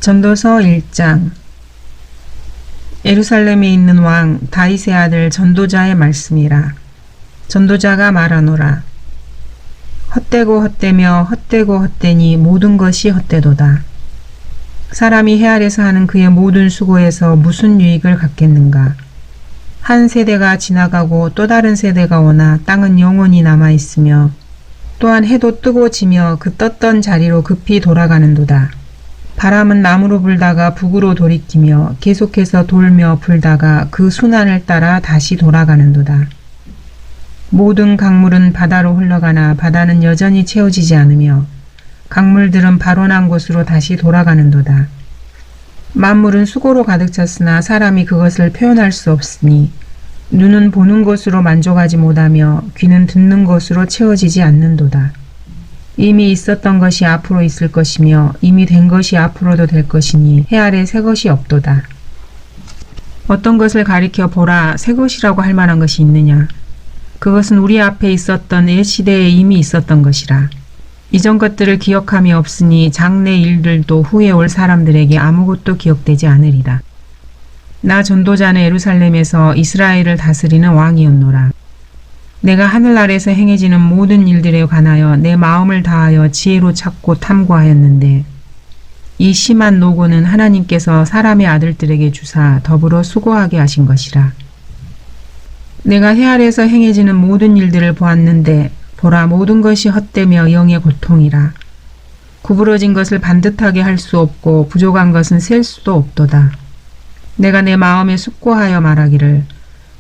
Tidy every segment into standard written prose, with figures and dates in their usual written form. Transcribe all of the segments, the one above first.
전도서 1장. 예루살렘에 있는 왕 다윗의 아들 전도자의 말씀이라. 전도자가 말하노라. 헛되고 헛되며 헛되고 헛되니 모든 것이 헛되도다. 사람이 해 아래서 하는 그의 모든 수고에서 무슨 유익을 갖겠는가. 한 세대가 지나가고 또 다른 세대가 오나 땅은 영원히 남아있으며 또한 해도 뜨고 지며 그 떴던 자리로 급히 돌아가는도다. 바람은 남으로 불다가 북으로 돌이키며 계속해서 돌며 불다가 그 순환을 따라 다시 돌아가는도다. 모든 강물은 바다로 흘러가나 바다는 여전히 채워지지 않으며 강물들은 발원한 곳으로 다시 돌아가는도다. 만물은 수고로 가득 찼으나 사람이 그것을 표현할 수 없으니 눈은 보는 것으로 만족하지 못하며 귀는 듣는 것으로 채워지지 않는도다. 이미 있었던 것이 앞으로 있을 것이며 이미 된 것이 앞으로도 될 것이니 해 아래 새 것이 없도다. 어떤 것을 가리켜 보라 새 것이라고 할 만한 것이 있느냐. 그것은 우리 앞에 있었던 옛 시대에 이미 있었던 것이라. 이전 것들을 기억함이 없으니 장래 일들도 후에 올 사람들에게 아무것도 기억되지 않으리라. 나 전도자는 예루살렘에서 이스라엘을 다스리는 왕이었노라. 내가 하늘 아래서 행해지는 모든 일들에 관하여 내 마음을 다하여 지혜로 찾고 탐구하였는데 이 심한 노고는 하나님께서 사람의 아들들에게 주사 더불어 수고하게 하신 것이라. 내가 해 아래서 행해지는 모든 일들을 보았는데 보라 모든 것이 헛되며 영의 고통이라. 구부러진 것을 반듯하게 할 수 없고 부족한 것은 셀 수도 없도다. 내가 내 마음에 숙고하여 말하기를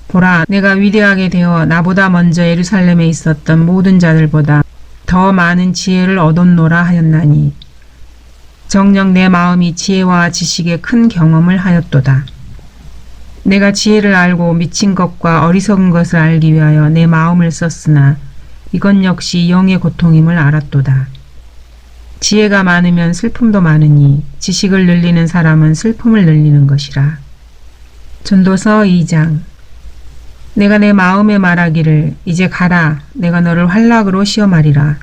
보라 내가 위대하게 되어 나보다 먼저 예루살렘에 있었던 모든 자들보다 더 많은 지혜를 얻었노라 하였나니 정녕 내 마음이 지혜와 지식의 큰 경험을 하였도다. 내가 지혜를 알고 미친 것과 어리석은 것을 알기 위하여 내 마음을 썼으나 이건 역시 영의 고통임을 알았도다. 지혜가 많으면 슬픔도 많으니 지식을 늘리는 사람은 슬픔을 늘리는 것이라. 전도서 2장. 내가 내 마음에 말하기를 이제 가라 내가 너를 활락으로 시험하리라.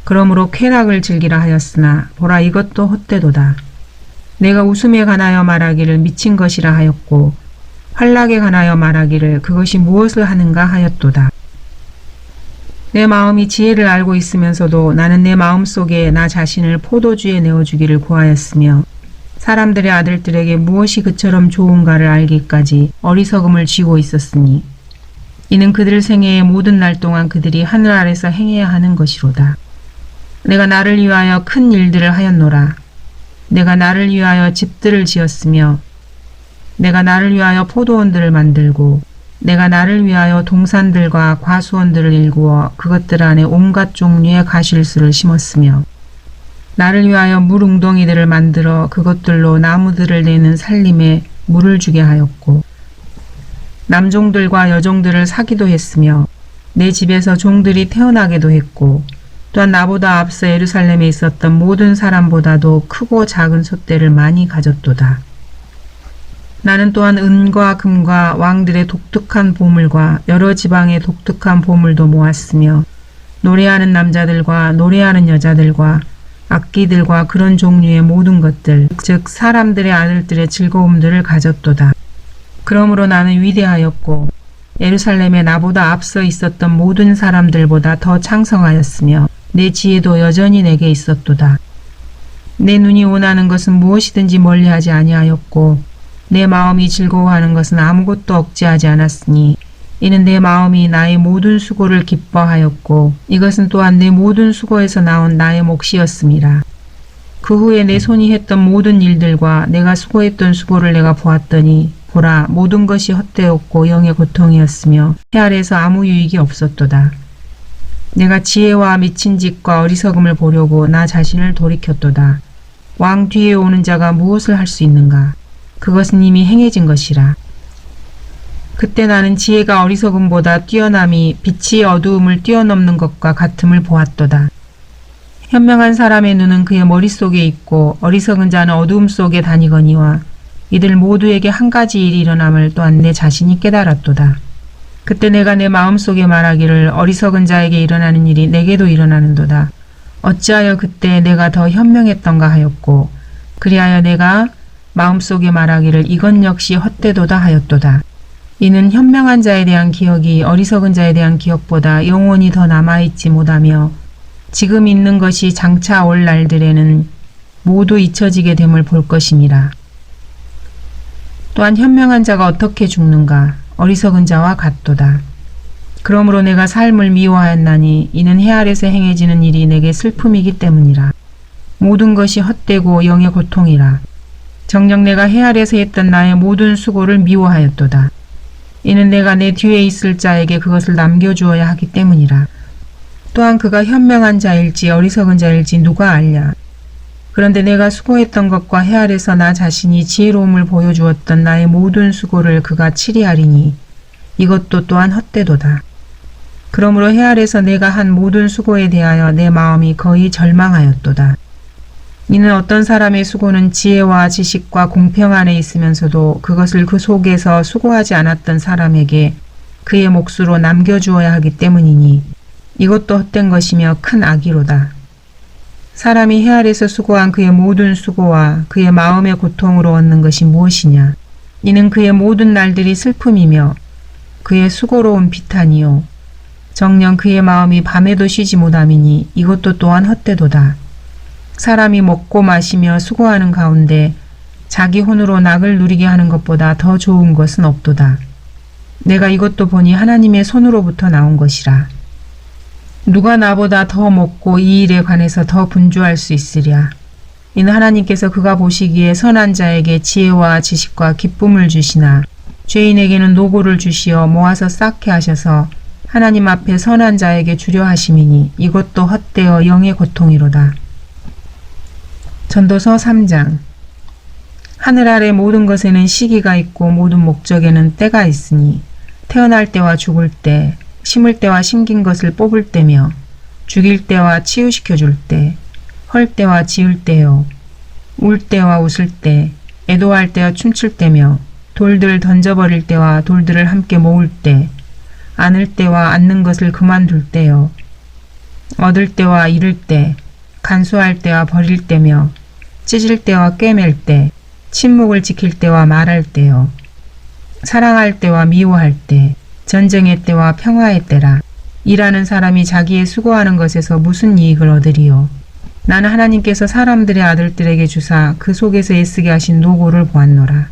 그러므로 쾌락을 즐기라 하였으나 보라 이것도 헛되도다. 내가 웃음에 관하여 말하기를 미친 것이라 하였고 활락에 관하여 말하기를 그것이 무엇을 하는가 하였도다. 내 마음이 지혜를 알고 있으면서도 나는 내 마음속에 나 자신을 포도주에 내어주기를 구하였으며 사람들의 아들들에게 무엇이 그처럼 좋은가를 알기까지 어리석음을 쥐고 있었으니 이는 그들 생애의 모든 날 동안 그들이 하늘 아래서 행해야 하는 것이로다. 내가 나를 위하여 큰 일들을 하였노라. 내가 나를 위하여 집들을 지었으며 내가 나를 위하여 포도원들을 만들고 내가 나를 위하여 동산들과 과수원들을 일구어 그것들 안에 온갖 종류의 가실수를 심었으며 나를 위하여 물웅덩이들을 만들어 그것들로 나무들을 내는 살림에 물을 주게 하였고 남종들과 여종들을 사기도 했으며 내 집에서 종들이 태어나게도 했고 또한 나보다 앞서 예루살렘에 있었던 모든 사람보다도 크고 작은 솥대를 많이 가졌도다. 나는 또한 은과 금과 왕들의 독특한 보물과 여러 지방의 독특한 보물도 모았으며 노래하는 남자들과 노래하는 여자들과 악기들과 그런 종류의 모든 것들 즉 사람들의 아들들의 즐거움들을 가졌도다. 그러므로 나는 위대하였고 예루살렘에 나보다 앞서 있었던 모든 사람들보다 더 창성하였으며 내 지혜도 여전히 내게 있었도다. 내 눈이 원하는 것은 무엇이든지 멀리하지 아니하였고 내 마음이 즐거워하는 것은 아무것도 억제하지 않았으니 이는 내 마음이 나의 모든 수고를 기뻐하였고 이것은 또한 내 모든 수고에서 나온 나의 몫이었음이라. 그 후에 내 손이 했던 모든 일들과 내가 수고했던 수고를 내가 보았더니 보라 모든 것이 헛되었고 영의 고통이었으며 해 아래서 아무 유익이 없었도다. 내가 지혜와 미친 짓과 어리석음을 보려고 나 자신을 돌이켰도다. 왕 뒤에 오는 자가 무엇을 할 수 있는가? 그것은 이미 행해진 것이라. 그때 나는 지혜가 어리석음보다 뛰어남이 빛이 어두움을 뛰어넘는 것과 같음을 보았도다. 현명한 사람의 눈은 그의 머릿속에 있고 어리석은 자는 어두움 속에 다니거니와 이들 모두에게 한 가지 일이 일어남을 또한 내 자신이 깨달았도다. 그때 내가 내 마음속에 말하기를 어리석은 자에게 일어나는 일이 내게도 일어나는도다. 어찌하여 그때 내가 더 현명했던가 하였고 그리하여 내가 마음속에 말하기를 이것 역시 헛되도다 하였도다. 이는 현명한 자에 대한 기억이 어리석은 자에 대한 기억보다 영원히 더 남아있지 못하며 지금 있는 것이 장차 올 날들에는 모두 잊혀지게 됨을 볼 것임이라. 또한 현명한 자가 어떻게 죽는가 어리석은 자와 같도다. 그러므로 내가 삶을 미워하였나니 이는 해 아래서 행해지는 일이 내게 슬픔이기 때문이라. 모든 것이 헛되고 영의 고통이라. 정녕 내가 해 아래서 했던 나의 모든 수고를 미워하였도다. 이는 내가 내 뒤에 있을 자에게 그것을 남겨주어야 하기 때문이라. 또한 그가 현명한 자일지 어리석은 자일지 누가 알랴. 그런데 내가 수고했던 것과 해 아래서 나 자신이 지혜로움을 보여주었던 나의 모든 수고를 그가 치리하리니 이것도 또한 헛되도다. 그러므로 해 아래서 내가 한 모든 수고에 대하여 내 마음이 거의 절망하였도다. 이는 어떤 사람의 수고는 지혜와 지식과 공평 안에 있으면서도 그것을 그 속에서 수고하지 않았던 사람에게 그의 몫으로 남겨주어야 하기 때문이니 이것도 헛된 것이며 큰 악이로다. 사람이 해 아래서 수고한 그의 모든 수고와 그의 마음의 고통으로 얻는 것이 무엇이냐. 이는 그의 모든 날들이 슬픔이며 그의 수고로운 비탄이요 정녕 그의 마음이 밤에도 쉬지 못함이니 이것도 또한 헛되도다. 사람이 먹고 마시며 수고하는 가운데 자기 혼으로 낙을 누리게 하는 것보다 더 좋은 것은 없도다. 내가 이것도 보니 하나님의 손으로부터 나온 것이라. 누가 나보다 더 먹고 이 일에 관해서 더 분주할 수 있으랴. 이는 하나님께서 그가 보시기에 선한 자에게 지혜와 지식과 기쁨을 주시나 죄인에게는 노고를 주시어 모아서 쌓게 하셔서 하나님 앞에 선한 자에게 주려 하심이니 이것도 헛되어 영의 고통이로다. 전도서 3장. 하늘 아래 모든 것에는 시기가 있고 모든 목적에는 때가 있으니 태어날 때와 죽을 때, 심을 때와 심긴 것을 뽑을 때며 죽일 때와 치유시켜 줄 때, 헐 때와 지을 때요, 울 때와 웃을 때, 애도할 때와 춤출 때며 돌들 던져버릴 때와 돌들을 함께 모을 때, 안을 때와 앉는 것을 그만둘 때요, 얻을 때와 잃을 때, 간수할 때와 버릴 때며 찢을 때와 꿰맬 때, 침묵을 지킬 때와 말할 때요, 사랑할 때와 미워할 때, 전쟁의 때와 평화의 때라. 일하는 사람이 자기의 수고하는 것에서 무슨 이익을 얻으리요. 나는 하나님께서 사람들의 아들들에게 주사 그 속에서 애쓰게 하신 노고를 보았노라.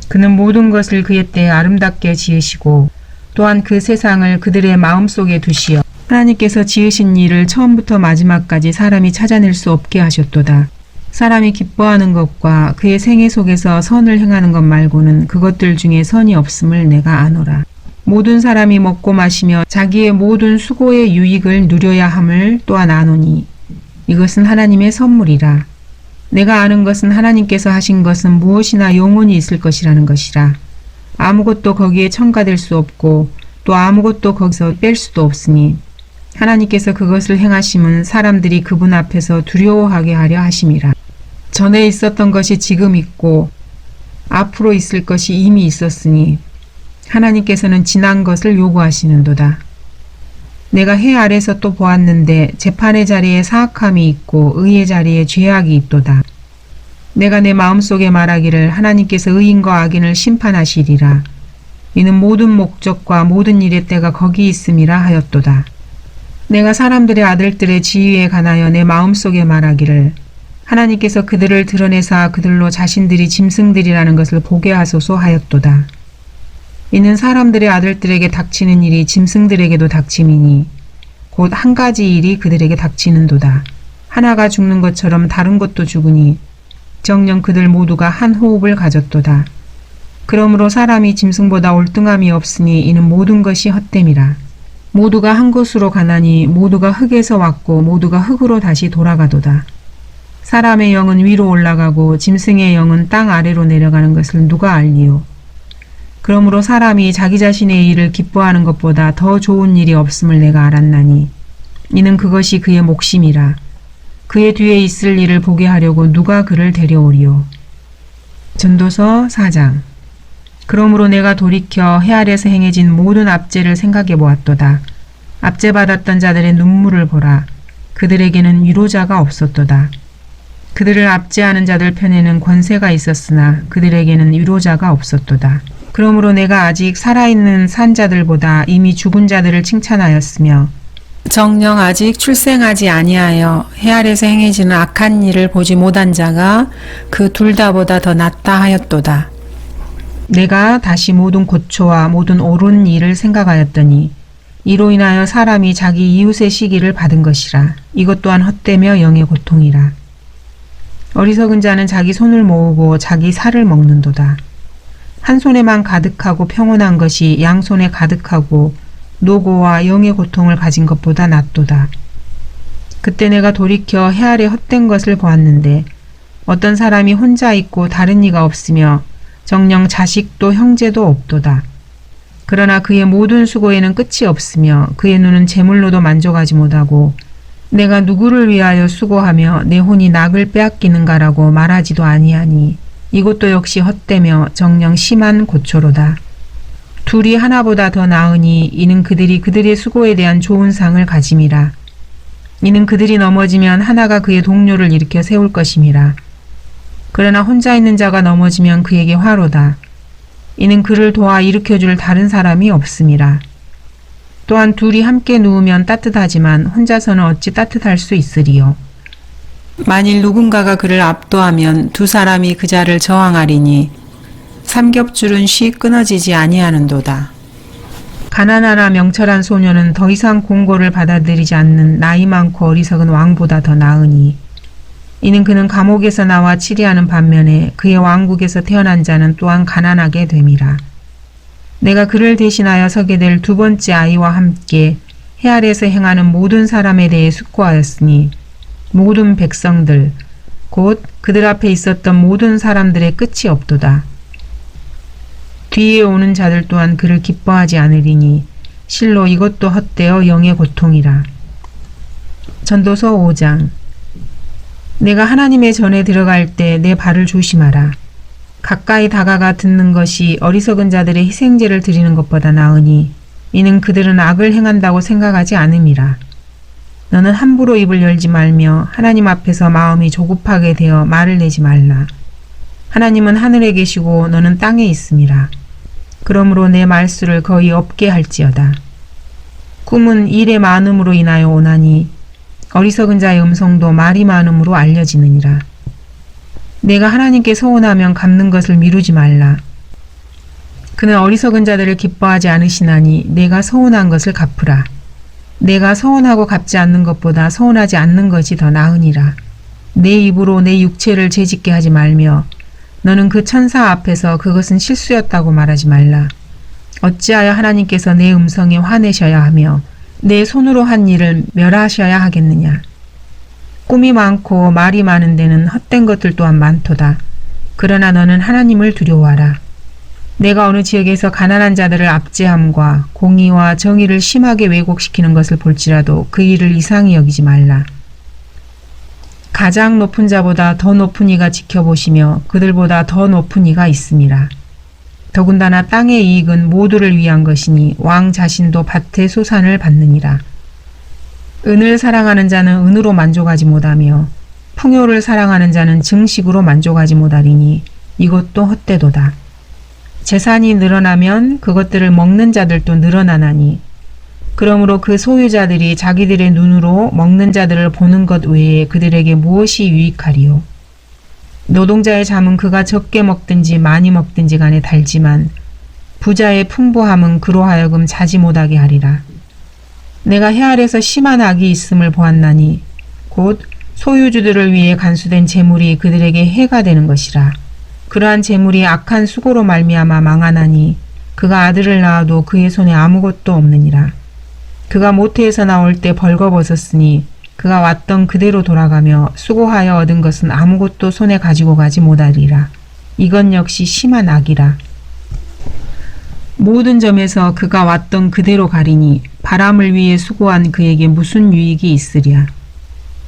그는 모든 것을 그의 때에 아름답게 지으시고 또한 그 세상을 그들의 마음속에 두시어 하나님께서 지으신 일을 처음부터 마지막까지 사람이 찾아낼 수 없게 하셨도다. 사람이 기뻐하는 것과 그의 생애 속에서 선을 행하는 것 말고는 그것들 중에 선이 없음을 내가 아노라. 모든 사람이 먹고 마시며 자기의 모든 수고의 유익을 누려야 함을 또한 아노니 이것은 하나님의 선물이라. 내가 아는 것은 하나님께서 하신 것은 무엇이나 영원히 있을 것이라는 것이라. 아무것도 거기에 첨가될 수 없고 또 아무것도 거기서 뺄 수도 없으니 하나님께서 그것을 행하심은 사람들이 그분 앞에서 두려워하게 하려 하심이라. 전에 있었던 것이 지금 있고 앞으로 있을 것이 이미 있었으니 하나님께서는 지난 것을 요구하시는도다. 내가 해 아래서 또 보았는데 재판의 자리에 사악함이 있고 의의 자리에 죄악이 있도다. 내가 내 마음속에 말하기를 하나님께서 의인과 악인을 심판하시리라. 이는 모든 목적과 모든 일의 때가 거기 있음이라 하였도다. 내가 사람들의 아들들의 지위에 관하여 내 마음속에 말하기를 하나님께서 그들을 드러내사 그들로 자신들이 짐승들이라는 것을 보게 하소서 하였도다. 이는 사람들의 아들들에게 닥치는 일이 짐승들에게도 닥침이니 곧 한 가지 일이 그들에게 닥치는도다. 하나가 죽는 것처럼 다른 것도 죽으니 정녕 그들 모두가 한 호흡을 가졌도다. 그러므로 사람이 짐승보다 올등함이 없으니 이는 모든 것이 헛됨이라. 모두가 한 곳으로 가나니 모두가 흙에서 왔고 모두가 흙으로 다시 돌아가도다. 사람의 영은 위로 올라가고 짐승의 영은 땅 아래로 내려가는 것을 누가 알리요. 그러므로 사람이 자기 자신의 일을 기뻐하는 것보다 더 좋은 일이 없음을 내가 알았나니 이는 그것이 그의 몫임이라. 그의 뒤에 있을 일을 보게 하려고 누가 그를 데려오리요. 전도서 4장. 그러므로 내가 돌이켜 해 아래서 행해진 모든 압제를 생각해 보았도다. 압제받았던 자들의 눈물을 보라. 그들에게는 위로자가 없었도다. 그들을 압제하는 자들 편에는 권세가 있었으나 그들에게는 위로자가 없었도다. 그러므로 내가 아직 살아있는 산자들보다 이미 죽은 자들을 칭찬하였으며 정녕 아직 출생하지 아니하여 해 아래서 행해지는 악한 일을 보지 못한 자가 그 둘 다보다 더 낫다 하였도다. 내가 다시 모든 고초와 모든 옳은 일을 생각하였더니 이로 인하여 사람이 자기 이웃의 시기를 받은 것이라. 이것 또한 헛되며 영의 고통이라. 어리석은 자는 자기 손을 모으고 자기 살을 먹는도다. 한 손에만 가득하고 평온한 것이 양손에 가득하고 노고와 영의 고통을 가진 것보다 낫도다. 그때 내가 돌이켜 해 아래 헛된 것을 보았는데 어떤 사람이 혼자 있고 다른 이가 없으며 정녕 자식도 형제도 없도다. 그러나 그의 모든 수고에는 끝이 없으며 그의 눈은 재물로도 만족하지 못하고 내가 누구를 위하여 수고하며 내 혼이 낙을 빼앗기는가라고 말하지도 아니하니 이것도 역시 헛되며 정녕 심한 고초로다. 둘이 하나보다 더 나으니 이는 그들이 그들의 수고에 대한 좋은 상을 가짐이라. 이는 그들이 넘어지면 하나가 그의 동료를 일으켜 세울 것임이라. 그러나 혼자 있는 자가 넘어지면 그에게 화로다. 이는 그를 도와 일으켜줄 다른 사람이 없음이라. 또한 둘이 함께 누우면 따뜻하지만 혼자서는 어찌 따뜻할 수 있으리요. 만일 누군가가 그를 압도하면 두 사람이 그 자를 저항하리니 삼겹줄은 쉬 끊어지지 아니하는도다. 가난하나 명철한 소녀는 더 이상 공고를 받아들이지 않는 나이 많고 어리석은 왕보다 더 나으니 이는 그는 감옥에서 나와 치리하는 반면에 그의 왕국에서 태어난 자는 또한 가난하게 됨이라. 내가 그를 대신하여 서게 될 두 번째 아이와 함께 해 아래에서 행하는 모든 사람에 대해 숙고하였으니 모든 백성들 곧 그들 앞에 있었던 모든 사람들의 끝이 없도다. 뒤에 오는 자들 또한 그를 기뻐하지 않으리니 실로 이것도 헛되어 영의 고통이라. 전도서 5장. 내가 하나님의 전에 들어갈 때 내 발을 조심하라. 가까이 다가가 듣는 것이 어리석은 자들의 희생제를 드리는 것보다 나으니 이는 그들은 악을 행한다고 생각하지 않음이라. 너는 함부로 입을 열지 말며 하나님 앞에서 마음이 조급하게 되어 말을 내지 말라. 하나님은 하늘에 계시고 너는 땅에 있음이라. 그러므로 내 말수를 거의 없게 할지어다. 꿈은 일의 많음으로 인하여 오나니 어리석은 자의 음성도 말이 많음으로 알려지느니라. 내가 하나님께 서원하면 갚는 것을 미루지 말라. 그는 어리석은 자들을 기뻐하지 않으시나니 내가 서원한 것을 갚으라. 내가 서원하고 갚지 않는 것보다 서원하지 않는 것이 더 나으니라. 내 입으로 내 육체를 죄짓게 하지 말며 너는 그 천사 앞에서 그것은 실수였다고 말하지 말라. 어찌하여 하나님께서 내 음성에 화내셔야 하며 내 손으로 한 일을 멸하셔야 하겠느냐. 꿈이 많고 말이 많은 데는 헛된 것들 또한 많도다. 그러나 너는 하나님을 두려워하라. 내가 어느 지역에서 가난한 자들을 압제함과 공의와 정의를 심하게 왜곡시키는 것을 볼지라도 그 일을 이상히 여기지 말라. 가장 높은 자보다 더 높은 이가 지켜보시며 그들보다 더 높은 이가 있음이라. 더군다나 땅의 이익은 모두를 위한 것이니 왕 자신도 밭의 소산을 받느니라. 은을 사랑하는 자는 은으로 만족하지 못하며 풍요를 사랑하는 자는 증식으로 만족하지 못하리니 이것도 헛되도다. 재산이 늘어나면 그것들을 먹는 자들도 늘어나나니 그러므로 그 소유자들이 자기들의 눈으로 먹는 자들을 보는 것 외에 그들에게 무엇이 유익하리요. 노동자의 잠은 그가 적게 먹든지 많이 먹든지 간에 달지만 부자의 풍부함은 그로 하여금 자지 못하게 하리라. 내가 해 아래서 심한 악이 있음을 보았나니 곧 소유주들을 위해 간수된 재물이 그들에게 해가 되는 것이라. 그러한 재물이 악한 수고로 말미암아 망하나니 그가 아들을 낳아도 그의 손에 아무것도 없느니라. 그가 모태에서 나올 때 벌거벗었으니 그가 왔던 그대로 돌아가며 수고하여 얻은 것은 아무것도 손에 가지고 가지 못하리라. 이건 역시 심한 악이라. 모든 점에서 그가 왔던 그대로 가리니 바람을 위해 수고한 그에게 무슨 유익이 있으랴.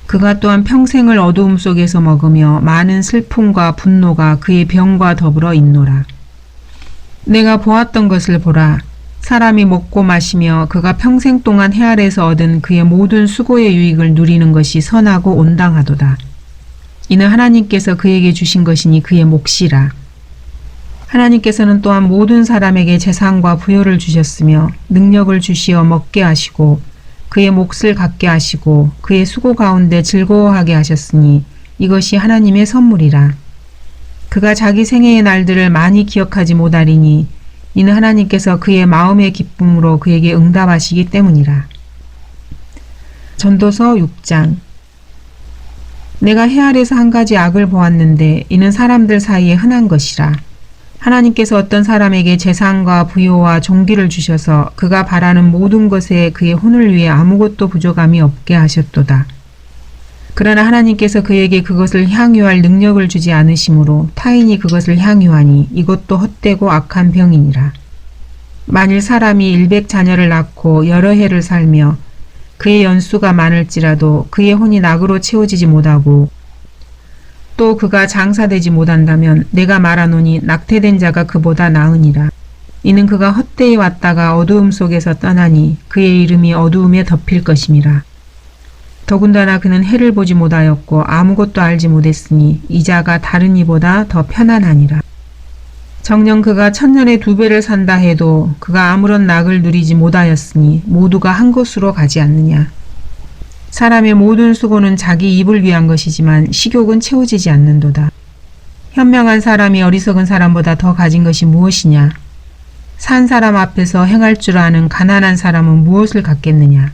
그가 또한 평생을 어두움 속에서 먹으며 많은 슬픔과 분노가 그의 병과 더불어 있노라. 내가 보았던 것을 보라. 사람이 먹고 마시며 그가 평생 동안 해 아래에서 얻은 그의 모든 수고의 유익을 누리는 것이 선하고 온당하도다. 이는 하나님께서 그에게 주신 것이니 그의 몫이라. 하나님께서는 또한 모든 사람에게 재산과 부여를 주셨으며 능력을 주시어 먹게 하시고 그의 몫을 갖게 하시고 그의 수고 가운데 즐거워하게 하셨으니 이것이 하나님의 선물이라. 그가 자기 생애의 날들을 많이 기억하지 못하리니 이는 하나님께서 그의 마음의 기쁨으로 그에게 응답하시기 때문이라. 전도서 6장. 내가 해 아래서 한 가지 악을 보았는데 이는 사람들 사이에 흔한 것이라. 하나님께서 어떤 사람에게 재산과 부요와 종기를 주셔서 그가 바라는 모든 것에 그의 혼을 위해 아무것도 부족함이 없게 하셨도다. 그러나 하나님께서 그에게 그것을 향유할 능력을 주지 않으시므로 타인이 그것을 향유하니 이것도 헛되고 악한 병이니라. 만일 사람이 100자녀를 낳고 여러 해를 살며 그의 연수가 많을지라도 그의 혼이 낙으로 채워지지 못하고 또 그가 장사되지 못한다면 내가 말하노니 낙태된 자가 그보다 나으니라. 이는 그가 헛되이 왔다가 어두움 속에서 떠나니 그의 이름이 어두움에 덮일 것임이라. 더군다나 그는 해를 보지 못하였고 아무것도 알지 못했으니 이 자가 다른 이보다 더 편안하니라. 정녕 그가 1000년에 2배를 산다 해도 그가 아무런 낙을 누리지 못하였으니 모두가 한 곳으로 가지 않느냐. 사람의 모든 수고는 자기 입을 위한 것이지만 식욕은 채워지지 않는도다. 현명한 사람이 어리석은 사람보다 더 가진 것이 무엇이냐. 산 사람 앞에서 행할 줄 아는 가난한 사람은 무엇을 갖겠느냐.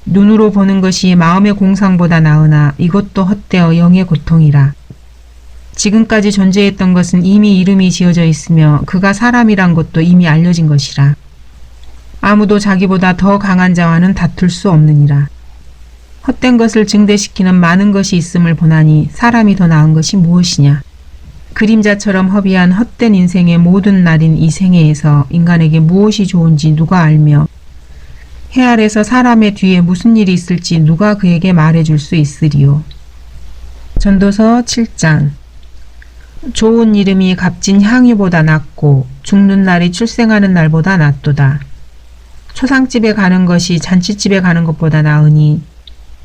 눈으로 보는 것이 마음의 공상보다 나으나 이것도 헛되어 영의 고통이라. 지금까지 존재했던 것은 이미 이름이 지어져 있으며 그가 사람이란 것도 이미 알려진 것이라. 아무도 자기보다 더 강한 자와는 다툴 수 없느니라. 헛된 것을 증대시키는 많은 것이 있음을 보나니 사람이 더 나은 것이 무엇이냐. 그림자처럼 허비한 헛된 인생의 모든 날인 이 생애에서 인간에게 무엇이 좋은지 누가 알며 해 아래서 사람의 뒤에 무슨 일이 있을지 누가 그에게 말해줄 수 있으리요. 전도서 7장. 좋은 이름이 값진 향유보다 낫고 죽는 날이 출생하는 날보다 낫도다. 초상집에 가는 것이 잔치집에 가는 것보다 나으니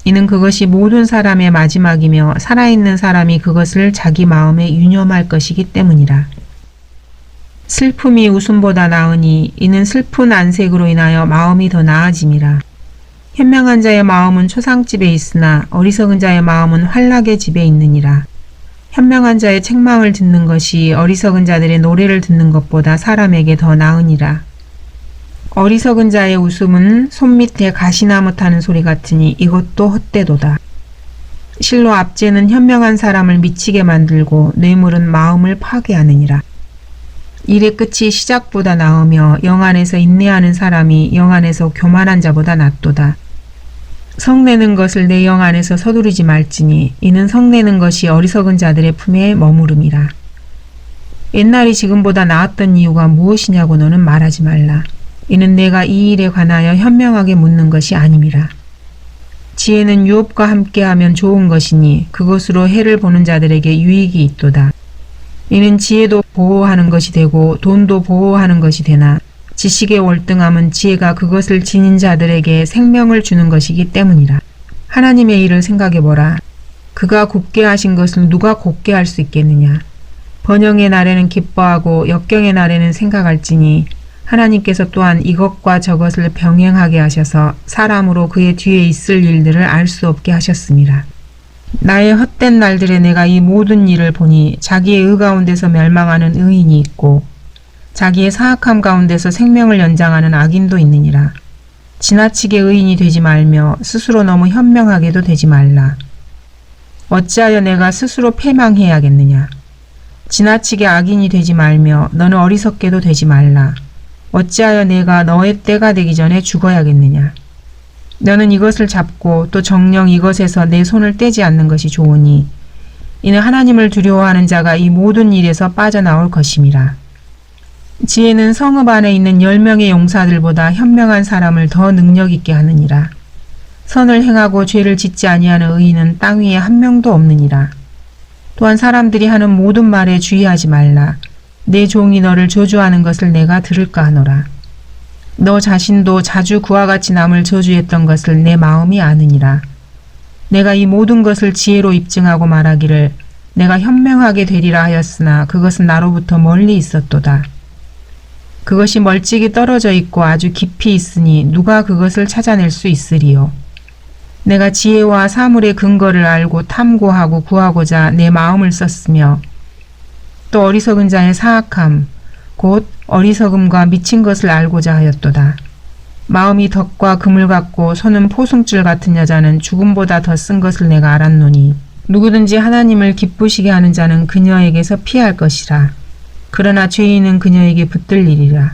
이는 그것이 모든 사람의 마지막이며 살아있는 사람이 그것을 자기 마음에 유념할 것이기 때문이라. 슬픔이 웃음보다 나으니 이는 슬픈 안색으로 인하여 마음이 더 나아짐이라. 현명한 자의 마음은 초상집에 있으나 어리석은 자의 마음은 환락의 집에 있느니라. 현명한 자의 책망을 듣는 것이 어리석은 자들의 노래를 듣는 것보다 사람에게 더 나으니라. 어리석은 자의 웃음은 손밑에 가시나무 타는 소리 같으니 이것도 헛되도다. 실로 압제는 현명한 사람을 미치게 만들고 뇌물은 마음을 파괴하느니라. 일의 끝이 시작보다 나으며 영 안에서 인내하는 사람이 영 안에서 교만한 자보다 낫도다. 성내는 것을 내 영 안에서 서두르지 말지니 이는 성내는 것이 어리석은 자들의 품에 머무름이라. 옛날이 지금보다 나았던 이유가 무엇이냐고 너는 말하지 말라. 이는 내가 이 일에 관하여 현명하게 묻는 것이 아님이라. 지혜는 유업과 함께하면 좋은 것이니 그것으로 해를 보는 자들에게 유익이 있도다. 이는 지혜도 보호하는 것이 되고 돈도 보호하는 것이 되나 지식의 월등함은 지혜가 그것을 지닌 자들에게 생명을 주는 것이기 때문이라. 하나님의 일을 생각해보라. 그가 곱게 하신 것을 누가 곱게 할 수 있겠느냐. 번영의 날에는 기뻐하고 역경의 날에는 생각할지니 하나님께서 또한 이것과 저것을 병행하게 하셔서 사람으로 그의 뒤에 있을 일들을 알 수 없게 하셨습니다. 나의 헛된 날들에 내가 이 모든 일을 보니 자기의 의 가운데서 멸망하는 의인이 있고 자기의 사악함 가운데서 생명을 연장하는 악인도 있느니라. 지나치게 의인이 되지 말며 스스로 너무 현명하게도 되지 말라. 어찌하여 내가 스스로 패망해야겠느냐. 지나치게 악인이 되지 말며 너는 어리석게도 되지 말라. 어찌하여 내가 너의 때가 되기 전에 죽어야겠느냐. 너는 이것을 잡고 또 정녕 이것에서 내 손을 떼지 않는 것이 좋으니 이는 하나님을 두려워하는 자가 이 모든 일에서 빠져나올 것임이라. 지혜는 성읍 안에 있는 10명의 용사들보다 현명한 사람을 더 능력 있게 하느니라. 선을 행하고 죄를 짓지 아니하는 의인은 땅 위에 한 명도 없느니라. 또한 사람들이 하는 모든 말에 주의하지 말라. 내 종이 너를 저주하는 것을 내가 들을까 하노라. 너 자신도 자주 그와 같이 남을 저주했던 것을 내 마음이 아느니라. 내가 이 모든 것을 지혜로 입증하고 말하기를 내가 현명하게 되리라 하였으나 그것은 나로부터 멀리 있었도다. 그것이 멀찍이 떨어져 있고 아주 깊이 있으니 누가 그것을 찾아낼 수 있으리요. 내가 지혜와 사물의 근거를 알고 탐구하고 구하고자 내 마음을 썼으며 또 어리석은 자의 사악함 곧 어리석음과 미친 것을 알고자 하였도다. 마음이 덕과 그물 같고 손은 포승줄 같은 여자는 죽음보다 더 쓴 것을 내가 알았노니 누구든지 하나님을 기쁘시게 하는 자는 그녀에게서 피할 것이라. 그러나 죄인은 그녀에게 붙들리리라.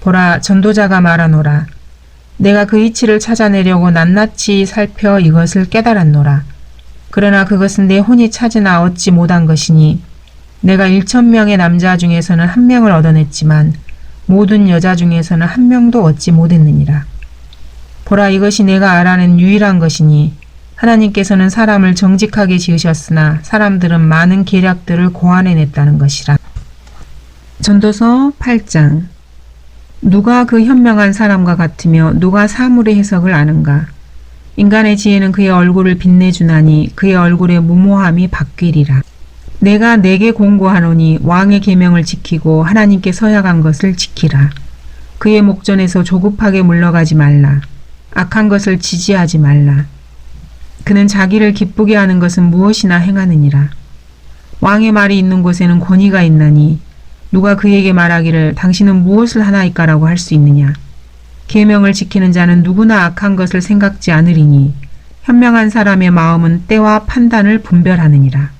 보라, 전도자가 말하노라. 내가 그 이치를 찾아내려고 낱낱이 살펴 이것을 깨달았노라. 그러나 그것은 내 혼이 찾으나 얻지 못한 것이니 내가 1,000명의 남자 중에서는 1명을 얻어냈지만 모든 여자 중에서는 1명도 얻지 못했느니라. 보라, 이것이 내가 알아낸 유일한 것이니 하나님께서는 사람을 정직하게 지으셨으나 사람들은 많은 계략들을 고안해냈다는 것이라. 전도서 8장. 누가 그 현명한 사람과 같으며 누가 사물의 해석을 아는가? 인간의 지혜는 그의 얼굴을 빛내주나니 그의 얼굴의 무모함이 바뀌리라. 내가 내게 공고하노니 왕의 계명을 지키고 하나님께 서약한 것을 지키라. 그의 목전에서 조급하게 물러가지 말라. 악한 것을 지지하지 말라. 그는 자기를 기쁘게 하는 것은 무엇이나 행하느니라. 왕의 말이 있는 곳에는 권위가 있나니 누가 그에게 말하기를 당신은 무엇을 하나이까라고 할 수 있느냐. 계명을 지키는 자는 누구나 악한 것을 생각지 않으리니 현명한 사람의 마음은 때와 판단을 분별하느니라.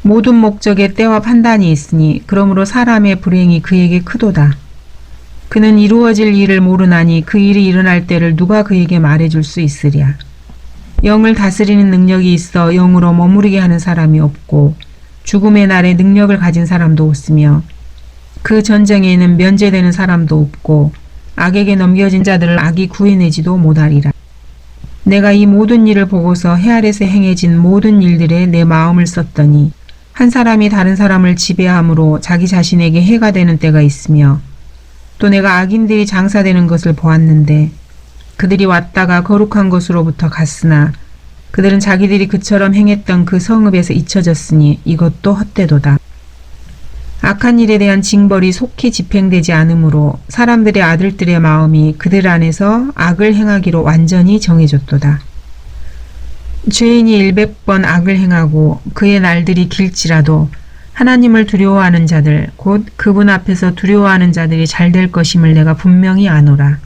모든 목적에 때와 판단이 있으니 그러므로 사람의 불행이 그에게 크도다. 그는 이루어질 일을 모르나니 그 일이 일어날 때를 누가 그에게 말해줄 수 있으랴. 영을 다스리는 능력이 있어 영으로 머무르게 하는 사람이 없고 죽음의 날에 능력을 가진 사람도 없으며 그 전쟁에는 면제되는 사람도 없고 악에게 넘겨진 자들을 악이 구해내지도 못하리라. 내가 이 모든 일을 보고서 해 아래서 행해진 모든 일들에 내 마음을 썼더니 한 사람이 다른 사람을 지배함으로 자기 자신에게 해가 되는 때가 있으며 또 내가 악인들이 장사되는 것을 보았는데 그들이 왔다가 거룩한 곳으로부터 갔으나 그들은 자기들이 그처럼 행했던 그 성읍에서 잊혀졌으니 이것도 헛되도다. 악한 일에 대한 징벌이 속히 집행되지 않으므로 사람들의 아들들의 마음이 그들 안에서 악을 행하기로 완전히 정해졌도다. 죄인이 100번 악을 행하고 그의 날들이 길지라도 하나님을 두려워하는 자들 곧 그분 앞에서 두려워하는 자들이 잘 될 것임을 내가 분명히 아노라.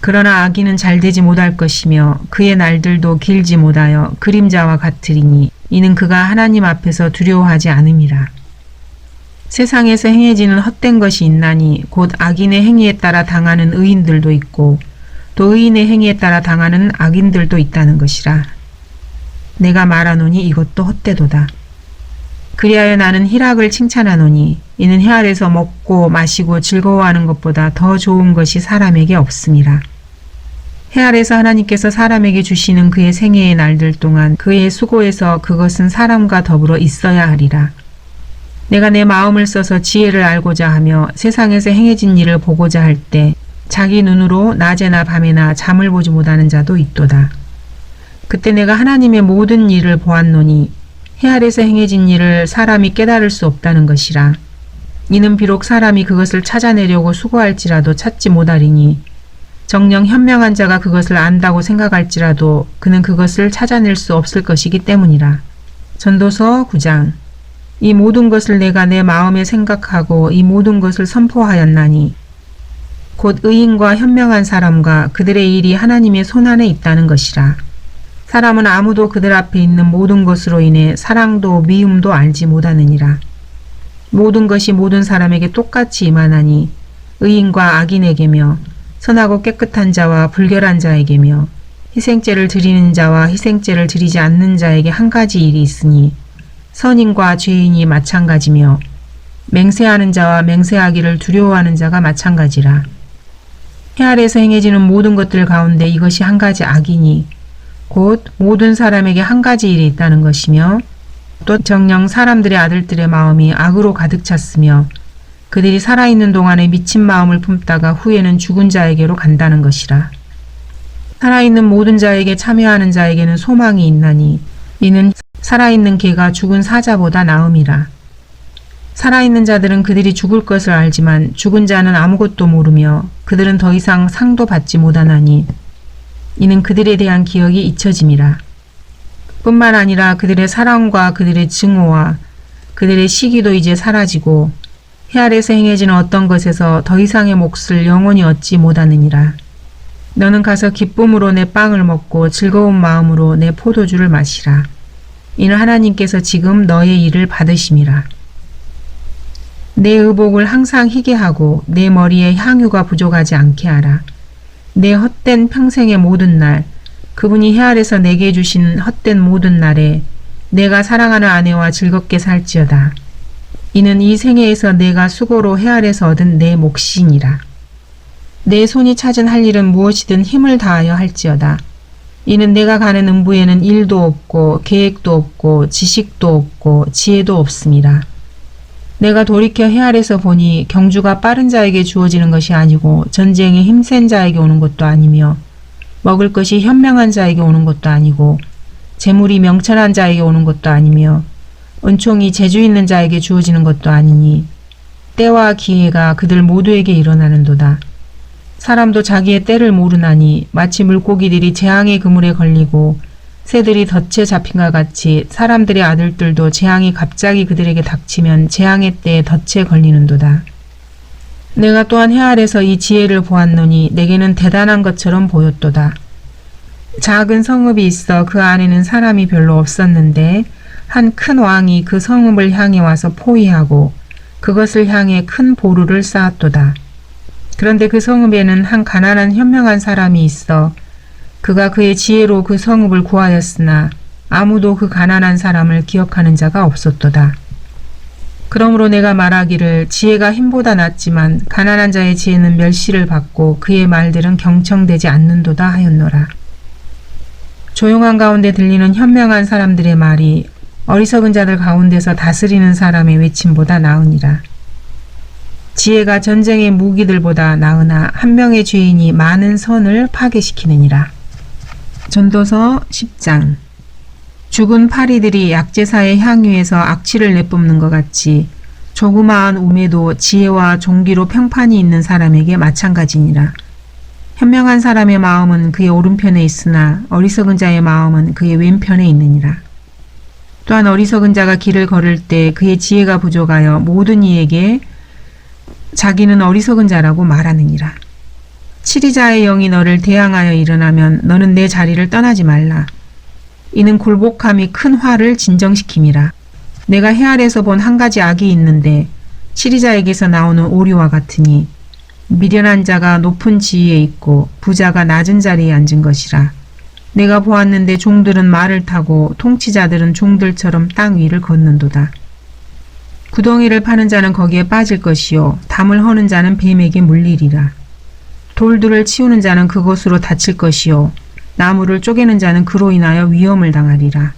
그러나 악인은 잘되지 못할 것이며 그의 날들도 길지 못하여 그림자와 같으리니 이는 그가 하나님 앞에서 두려워하지 않음이라. 세상에서 행해지는 헛된 것이 있나니 곧 악인의 행위에 따라 당하는 의인들도 있고 또 의인의 행위에 따라 당하는 악인들도 있다는 것이라. 내가 말하노니 이것도 헛되도다. 그리하여 나는 희락을 칭찬하노니 이는 해 아래서 먹고 마시고 즐거워하는 것보다 더 좋은 것이 사람에게 없음이라. 해 아래서 하나님께서 사람에게 주시는 그의 생애의 날들 동안 그의 수고에서 그것은 사람과 더불어 있어야 하리라. 내가 내 마음을 써서 지혜를 알고자 하며 세상에서 행해진 일을 보고자 할 때 자기 눈으로 낮에나 밤에나 잠을 보지 못하는 자도 있도다. 그때 내가 하나님의 모든 일을 보았노니 해 아래서 행해진 일을 사람이 깨달을 수 없다는 것이라. 이는 비록 사람이 그것을 찾아내려고 수고할지라도 찾지 못하리니 정녕 현명한 자가 그것을 안다고 생각할지라도 그는 그것을 찾아낼 수 없을 것이기 때문이라. 전도서 9장. 이 모든 것을 내가 내 마음에 생각하고 이 모든 것을 선포하였나니 곧 의인과 현명한 사람과 그들의 일이 하나님의 손안에 있다는 것이라. 사람은 아무도 그들 앞에 있는 모든 것으로 인해 사랑도 미움도 알지 못하느니라. 모든 것이 모든 사람에게 똑같이 임하나니 의인과 악인에게며 선하고 깨끗한 자와 불결한 자에게며 희생제를 드리는 자와 희생제를 드리지 않는 자에게 한 가지 일이 있으니 선인과 죄인이 마찬가지며 맹세하는 자와 맹세하기를 두려워하는 자가 마찬가지라. 해 아래서 행해지는 모든 것들 가운데 이것이 한 가지 악이니 곧 모든 사람에게 한 가지 일이 있다는 것이며 또 정녕 사람들의 아들들의 마음이 악으로 가득 찼으며 그들이 살아있는 동안에 미친 마음을 품다가 후에는 죽은 자에게로 간다는 것이라. 살아있는 모든 자에게 참여하는 자에게는 소망이 있나니 이는 살아있는 개가 죽은 사자보다 나음이라. 살아있는 자들은 그들이 죽을 것을 알지만 죽은 자는 아무것도 모르며 그들은 더 이상 상도 받지 못하나니 이는 그들에 대한 기억이 잊혀짐이라. 뿐만 아니라 그들의 사랑과 그들의 증오와 그들의 시기도 이제 사라지고 해 아래서 행해지는 어떤 것에서 더 이상의 몫을 영원히 얻지 못하느니라. 너는 가서 기쁨으로 내 빵을 먹고 즐거운 마음으로 내 포도주를 마시라. 이는 하나님께서 지금 너의 일을 받으심이라. 내 의복을 항상 희게 하고 내 머리에 향유가 부족하지 않게 하라. 내 헛된 평생의 모든 날, 그분이 해 아래서 내게 주신 헛된 모든 날에 내가 사랑하는 아내와 즐겁게 살지어다. 이는 이 생애에서 내가 수고로 해 아래서 얻은 내 몫이니라. 내 손이 찾은 할 일은 무엇이든 힘을 다하여 할지어다. 이는 내가 가는 음부에는 일도 없고 계획도 없고 지식도 없고 지혜도 없음이라. 내가 돌이켜 해 아래서 보니 경주가 빠른 자에게 주어지는 것이 아니고 전쟁에 힘센 자에게 오는 것도 아니며 먹을 것이 현명한 자에게 오는 것도 아니고 재물이 명철한 자에게 오는 것도 아니며 은총이 재주 있는 자에게 주어지는 것도 아니니 때와 기회가 그들 모두에게 일어나는도다. 사람도 자기의 때를 모르나니 마치 물고기들이 재앙의 그물에 걸리고 새들이 덫에 잡힌 것 같이 사람들의 아들들도 재앙이 갑자기 그들에게 닥치면 재앙의 때에 덫에 걸리는도다. 내가 또한 해 아래서 이 지혜를 보았노니 내게는 대단한 것처럼 보였도다. 작은 성읍이 있어 그 안에는 사람이 별로 없었는데 한 큰 왕이 그 성읍을 향해 와서 포위하고 그것을 향해 큰 보루를 쌓았도다. 그런데 그 성읍에는 한 가난한 현명한 사람이 있어 그가 그의 지혜로 그 성읍을 구하였으나 아무도 그 가난한 사람을 기억하는 자가 없었도다. 그러므로 내가 말하기를 지혜가 힘보다 낫지만 가난한 자의 지혜는 멸시를 받고 그의 말들은 경청되지 않는도다 하였노라. 조용한 가운데 들리는 현명한 사람들의 말이 어리석은 자들 가운데서 다스리는 사람의 외침보다 나으니라. 지혜가 전쟁의 무기들보다 나으나 한 명의 죄인이 많은 선을 파괴시키느니라. 전도서 10장. 죽은 파리들이 약제사의 향유에서 악취를 내뿜는 것 같이 조그마한 우매도 지혜와 종기로 평판이 있는 사람에게 마찬가지니라. 현명한 사람의 마음은 그의 오른편에 있으나 어리석은 자의 마음은 그의 왼편에 있느니라. 또한 어리석은 자가 길을 걸을 때 그의 지혜가 부족하여 모든 이에게 자기는 어리석은 자라고 말하느니라. 치리자의 영이 너를 대항하여 일어나면 너는 내 자리를 떠나지 말라. 이는 굴복함이 큰 화를 진정시킴이라. 내가 해 아래서 본 한 가지 악이 있는데 치리자에게서 나오는 오류와 같으니 미련한 자가 높은 지위에 있고 부자가 낮은 자리에 앉은 것이라. 내가 보았는데 종들은 말을 타고 통치자들은 종들처럼 땅 위를 걷는도다. 구덩이를 파는 자는 거기에 빠질 것이요 담을 허는 자는 뱀에게 물리리라. 돌들을 치우는 자는 그것으로 다칠 것이요 나무를 쪼개는 자는 그로 인하여 위험을 당하리라.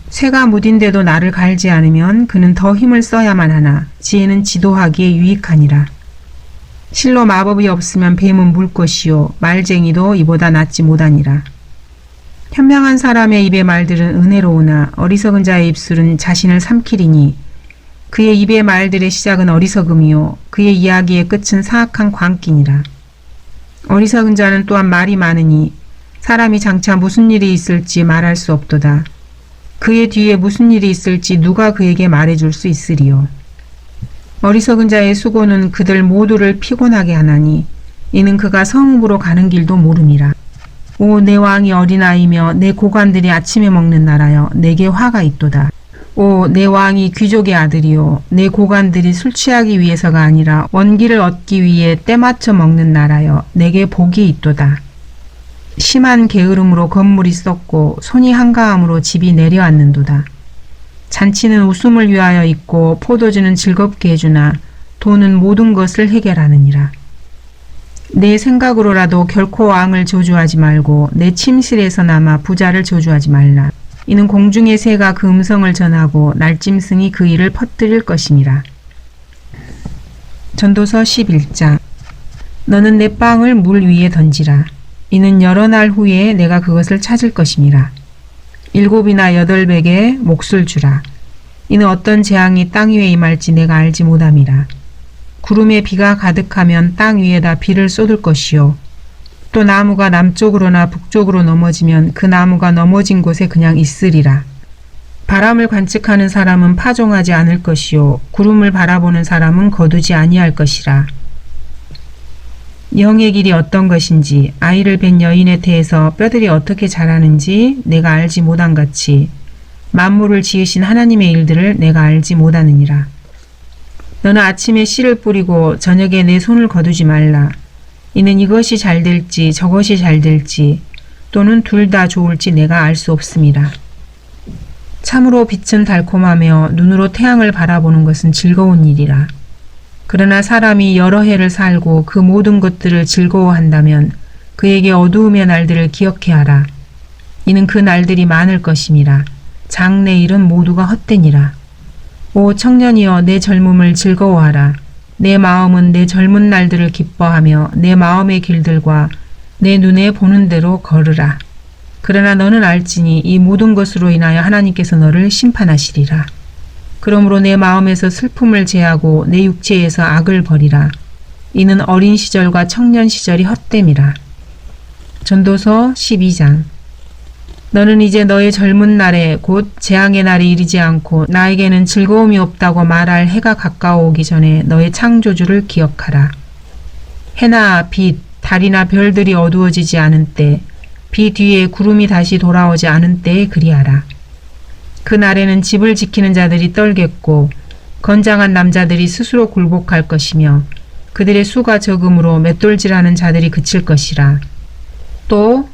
새가 무딘데도 나를 갈지 않으면 그는 더 힘을 써야만 하나 지혜는 지도하기에 유익하니라. 실로 마법이 없으면 뱀은 물 것이요 말쟁이도 이보다 낫지 못하니라. 현명한 사람의 입의 말들은 은혜로우나 어리석은 자의 입술은 자신을 삼키리니 그의 입의 말들의 시작은 어리석음이요 그의 이야기의 끝은 사악한 광기니라. 어리석은 자는 또한 말이 많으니 사람이 장차 무슨 일이 있을지 말할 수 없도다. 그의 뒤에 무슨 일이 있을지 누가 그에게 말해줄 수 있으리요. 어리석은 자의 수고는 그들 모두를 피곤하게 하나니 이는 그가 성읍으로 가는 길도 모름이라. 오 내 왕이 어린아이며 내 고관들이 아침에 먹는 나라여 내게 화가 있도다. 오 내 왕이 귀족의 아들이요 내 고관들이 술 취하기 위해서가 아니라 원기를 얻기 위해 때맞춰 먹는 나라여 내게 복이 있도다. 심한 게으름으로 건물이 썩고 손이 한가함으로 집이 내려앉는도다. 잔치는 웃음을 위하여 있고 포도주는 즐겁게 해주나 돈은 모든 것을 해결하느니라. 내 생각으로라도 결코 왕을 저주하지 말고 내 침실에서나마 부자를 저주하지 말라. 이는 공중의 새가 그 음성을 전하고 날짐승이 그 일을 퍼뜨릴 것임이라. 전도서 11장. 너는 내 빵을 물 위에 던지라. 이는 여러 날 후에 내가 그것을 찾을 것임이라. 7이나 8에게 몫을 주라. 이는 어떤 재앙이 땅 위에 임할지 내가 알지 못함이라. 구름에 비가 가득하면 땅 위에다 비를 쏟을 것이요. 또 나무가 남쪽으로나 북쪽으로 넘어지면 그 나무가 넘어진 곳에 그냥 있으리라. 바람을 관측하는 사람은 파종하지 않을 것이요. 구름을 바라보는 사람은 거두지 아니할 것이라. 영의 길이 어떤 것인지 아이를 뵌 여인의 태에서 뼈들이 어떻게 자라는지 내가 알지 못한 같이 만물을 지으신 하나님의 일들을 내가 알지 못하느니라. 너는 아침에 씨를 뿌리고 저녁에 내 손을 거두지 말라. 이는 이것이 잘 될지 저것이 잘 될지 또는 둘 다 좋을지 내가 알 수 없음이라. 참으로 빛은 달콤하며 눈으로 태양을 바라보는 것은 즐거운 일이라. 그러나 사람이 여러 해를 살고 그 모든 것들을 즐거워한다면 그에게 어두움의 날들을 기억해 하라. 이는 그 날들이 많을 것임이라. 장래일은 모두가 헛되니라. 오 청년이여 내 젊음을 즐거워하라. 내 마음은 내 젊은 날들을 기뻐하며 내 마음의 길들과 내 눈에 보는 대로 걸으라. 그러나 너는 알지니 이 모든 것으로 인하여 하나님께서 너를 심판하시리라. 그러므로 내 마음에서 슬픔을 제하고 내 육체에서 악을 버리라. 이는 어린 시절과 청년 시절이 헛됨이라. 전도서 12장. 너는 이제 너의 젊은 날에 곧 재앙의 날이 이르지 않고 나에게는 즐거움이 없다고 말할 해가 가까워 오기 전에 너의 창조주를 기억하라. 해나 빛, 달이나 별들이 어두워지지 않은 때, 비 뒤에 구름이 다시 돌아오지 않은 때에 그리하라. 그 날에는 집을 지키는 자들이 떨겠고 건장한 남자들이 스스로 굴복할 것이며 그들의 수가 적음으로 맷돌질하는 자들이 그칠 것이라. 또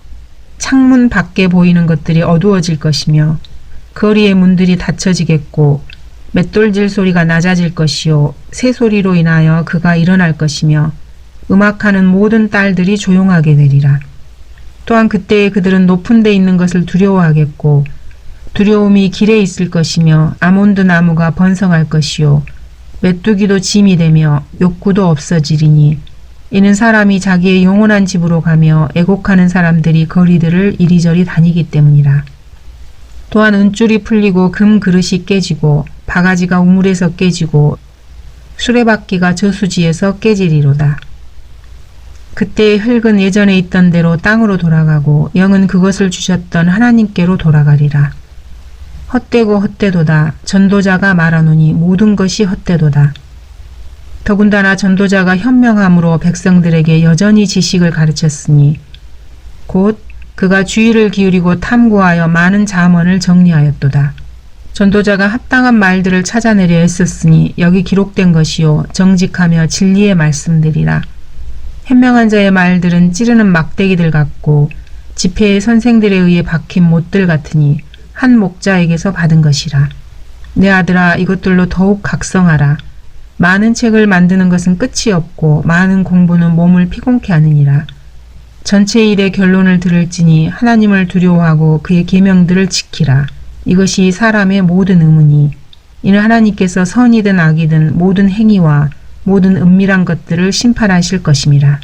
창문 밖에 보이는 것들이 어두워질 것이며 거리의 문들이 닫혀지겠고 맷돌질 소리가 낮아질 것이요 새소리로 인하여 그가 일어날 것이며 음악하는 모든 딸들이 조용하게 되리라. 또한 그때에 그들은 높은 데 있는 것을 두려워하겠고 두려움이 길에 있을 것이며 아몬드 나무가 번성할 것이요 메뚜기도 짐이 되며 욕구도 없어지리니 이는 사람이 자기의 영원한 집으로 가며 애곡하는 사람들이 거리들을 이리저리 다니기 때문이라. 또한 은줄이 풀리고 금 그릇이 깨지고 바가지가 우물에서 깨지고 수레바퀴가 저수지에서 깨지리로다. 그때의 흙은 예전에 있던 대로 땅으로 돌아가고 영은 그것을 주셨던 하나님께로 돌아가리라. 헛되고 헛되도다. 전도자가 말하노니 모든 것이 헛되도다. 더군다나 전도자가 현명함으로 백성들에게 여전히 지식을 가르쳤으니 곧 그가 주의를 기울이고 탐구하여 많은 잠언을 정리하였도다. 전도자가 합당한 말들을 찾아내려 애썼으니 여기 기록된 것이요 정직하며 진리의 말씀들이라. 현명한 자의 말들은 찌르는 막대기들 같고 지폐의 선생들에 의해 박힌 못들 같으니 한 목자에게서 받은 것이라. 내 아들아 이것들로 더욱 각성하라. 많은 책을 만드는 것은 끝이 없고 많은 공부는 몸을 피곤케 하느니라. 전체 일의 결론을 들을지니 하나님을 두려워하고 그의 계명들을 지키라. 이것이 사람의 모든 의무니 이는 하나님께서 선이든 악이든 모든 행위와 모든 은밀한 것들을 심판하실 것임이라.